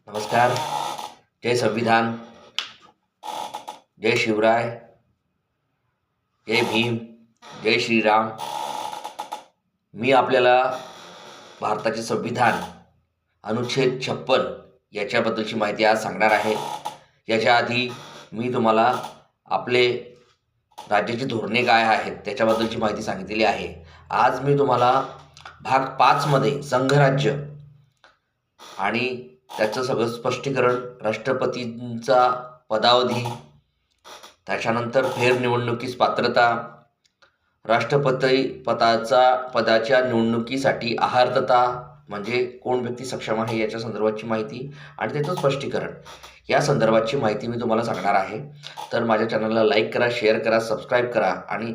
नमस्कार. जय संविधान, जय शिवराय, जय भीम, जय श्रीराम. मी आपल्याला भारताचे संविधान अनुच्छेद 56 याच्याबद्दलची माहिती आज सांगणार आहे. याच्या आधी मी तुम्हाला आपले राज्याची धोरणे काय आहेत त्याच्याबद्दलची माहिती सांगितलेली आहे. आज मी तुम्हाला भाग 5 मध्ये संघराज्य आणि त्याचं सगळं स्पष्टीकरण, राष्ट्रपतींचा पदावधी, त्याच्यानंतर फेरनिवडणुकीस पात्रता, राष्ट्रपती पदाच्या निवडणुकीसाठी अर्हता म्हणजे कोण व्यक्ती सक्षम आहे याच्या संदर्भाची माहिती आणि त्याचं स्पष्टीकरण या संदर्भाची माहिती मी तुम्हाला सांगणार आहे. तर माझ्या चॅनलला लाईक करा, शेअर करा, सबस्क्राईब करा आणि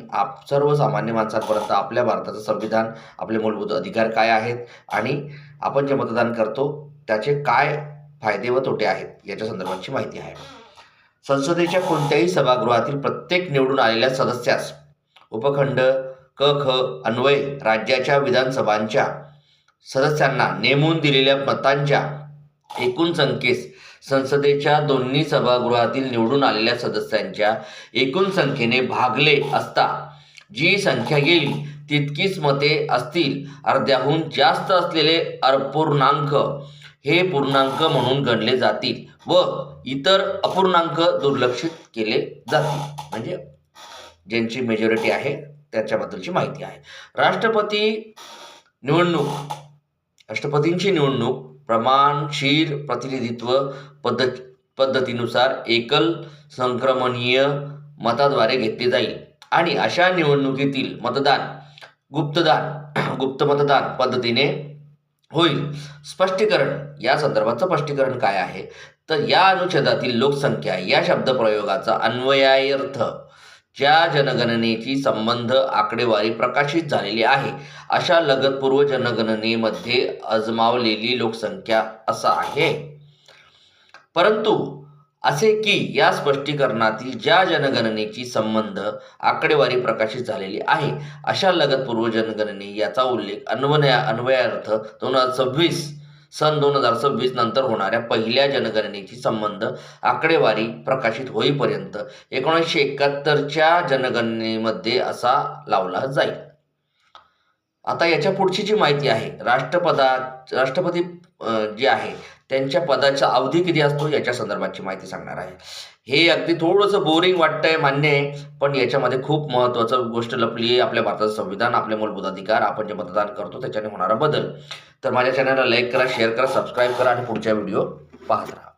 सर्वसामान्य माणसांपर्यंत आपल्या भारताचं संविधान, आपले मूलभूत अधिकार काय आहेत आणि आपण जे मतदान करतो त्याचे काय फायदे व तोटे आहेत याच्या संदर्भाची माहिती आहे. संसदेच्या कोणत्याही सभागृहातील प्रत्येक निवडून आलेल्या सदस्यास उपखंड क ख अन्वये राज्याच्या विधानसभांच्या सदस्यांना नेमून दिलेल्या मतांच्या एकूण संख्येस संसदेच्या दोन्ही सभागृहातील निवडून आलेल्या सदस्यांच्या एकूण संख्येने भागले असता जी संख्या येईल तितकीच मते असतील. अर्ध्याहून जास्त असलेले अपूर्णांक हे पूर्णांक म्हणून गणले जातील व इतर अपूर्णांक दुर्लक्षित केले जातील. म्हणजे ज्यांची मेजॉरिटी आहे त्याच्याबद्दलची माहिती आहे. राष्ट्रपतींची निवडणूक प्रमाणशीर प्रतिनिधित्व पद्धतीनुसार एकल संक्रमणीय मताद्वारे घेतले जाईल आणि अशा निवडणुकीतील मतदान गुप्त मतदान पद्धतीने होईल. स्पष्टीकरण या संदर्भाचं स्पष्टीकरण काय आहे तर या अनुच्छेदातील लोकसंख्या या शब्दप्रयोगाचा अन्वयार्थ ज्या जनगणनेची संबंध आकडेवारी प्रकाशित झालेली आहे अशा लगतपूर्व जनगणनेमध्ये अजमावलेली लोकसंख्या असा आहे. परंतु असे की या स्पष्टीकरणातील ज्या जनगणनेची संबंध आकडेवारी प्रकाशित झालेली आहे अशा लगतपूर्व जनगणने याचा उल्लेख अन्वयार्थ 2026 नंतर होणाऱ्या पहिल्या जनगणनेची संबंध आकडेवारी प्रकाशित होईपर्यंत 1971च्या जनगणनेमध्ये असा लावला जाईल. आता याच्या पुढची जी माहिती आहे, राष्ट्रपती जे आहे त्यांच्या पदाचा अवधी किती असतो याच्या संदर्भाची माहिती सांगणार आहे. हे अगदी थोडंसं बोरिंग वाटतंय, मान्य आहे, पण याच्यामध्ये खूप महत्त्वाचं गोष्ट लपली आहे. आपल्या भारताचं संविधान, आपले मूलभूत अधिकार, आपण जे मतदान करतो त्याच्याने होणारा बदल. तर माझ्या चॅनलला लाईक करा, शेअर करा, सबस्क्राईब करा आणि पुढच्या व्हिडिओ पाहत राहा.